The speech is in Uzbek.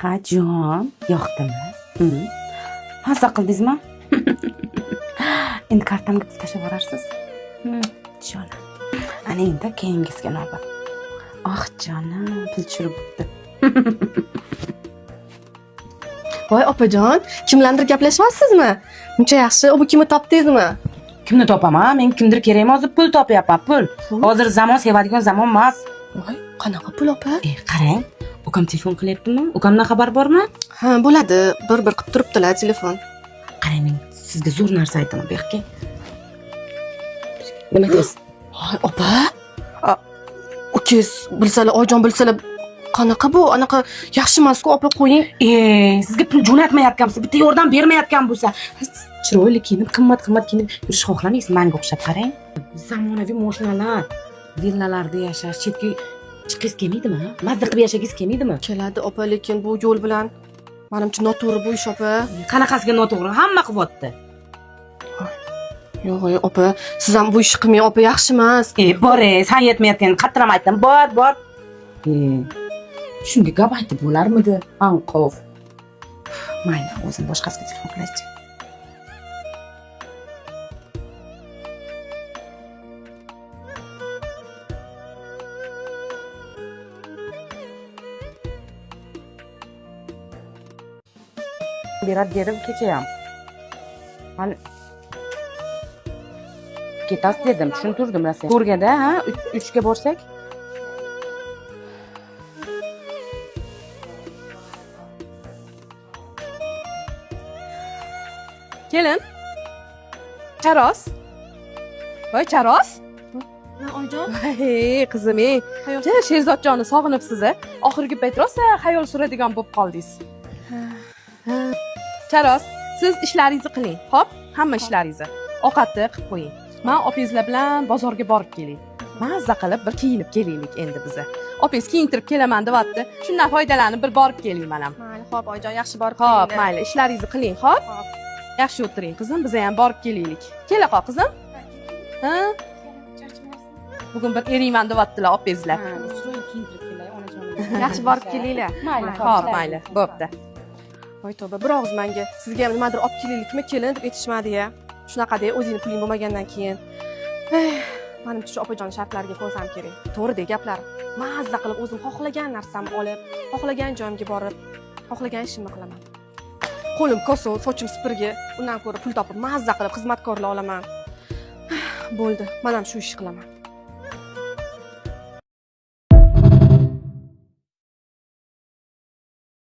Ha, jon, yoqdimi? Mazza qildingizmi? Endi kartamga pul tashlab yuborarsiz. Jonim. Ana endi keyingisiga navbat. Ah, jonim, pul tushirib bo'pti. Voy opajon, kimlardir gaplashyapsizmi? Buncha yaxshi, u kimni topdingizmi? Kimni topaman? Men kimdir kerakmi? Hozir pul topyapman, pul. Hozir zamon sevadigan zamon emas. Voy, qanaqa pul opa? Qarang, ukam telefon qilyaptimi? Ukamdan xabar bormi? Ha, bo'ladi. Bir qilib turibdilar telefon. Qarang, men sizga zo'r narsa aytaman, bu yoqqa. Nima deysiz? Voy, opa. Ukangiz bilsalar, oyijon bilsalar, qanaqa bu? Anaqa yaxshi emas-ku, opa qo'ying. Sizga pul jo'natmayotgansiz, bitta yordam bermayotgan bo'lsa, chiroyli kiyinib, qimmat kiyinib yurish xohlamaysiz, menga o'xshab qarang. Zamonaviy mashinalar, villalarda yashash, chetga chiqingiz kelmaydimi? Mazza qilib yashagingiz kelmaydimi? Keladi opa, lekin bu yo'l bilan menimcha noto'g'ri bu ish opa. Qanaqasiga noto'g'ri? Hamma qilyapti. Yo'q, opa, siz ham bu ishni qilmang, opa, yaxshi emas. Bor, sen yetmayotgan qattiq aytdim. Bor. Shunga gap aytib bo'larmidi? Anqov. Mayli, o'zim boshqasiga telefon qilaychi. Berat dedim kecha ham. Mana ketasiz dedim, tushuntirdim rosa. Ko'rganda, ha, 3 ga borsak. Kelin. Charos. Voy, Charos. Ha, oyijon. Hey, qizim, ey. Sherzodjonni sog'inibsiz. Oxirgi payt rosa xayol suradigan bo'lib qoldingiz. Charos, siz ishlaringizni qiling. Xo'p, hamma ishlaringizni. Ovqatni qilib qo'ying. Men opangizlar bilan bozorga borib kelay. Mazza qilib bir kiyinib kelaylik endi biza. Opangiz kiyintirib kelaman deyapti. Shundan foydalanib bir borib kelayman ham. Mayli, xo'p, oyijon, yaxshi borib Xo'p, mayli, ishlaringizni qiling, xo'p? Yaxshi o'tiring, qizim, biza ham borib kelaylik. Kela qol, qizim. Ha? Bugun bir eriyman deyaptilar opangizlar. Yaxshi borib kelinglar. Mayli, xo'p, mayli, bo'pti. Voy tavba, bir og'iz menga sizga ham nimadir olib kelaylikmi, kelin deb aytishmadi-ya. Shunaqada o'zingni puling bo'lmagandan keyin. Menimcha shu opajon shartlariga ko'rsam kerak. To'g'ri-da gaplar. Mazza qilib o'zim xohlagan narsamni olib, xohlagan joyimga borib, xohlagan ishimni qilaman. Qo'lim kosov, sochim supurgi, undan ko'ra pul topib mazza qilib xizmatkorlar olaman. Bo'ldi, men ham shu ishni qilaman.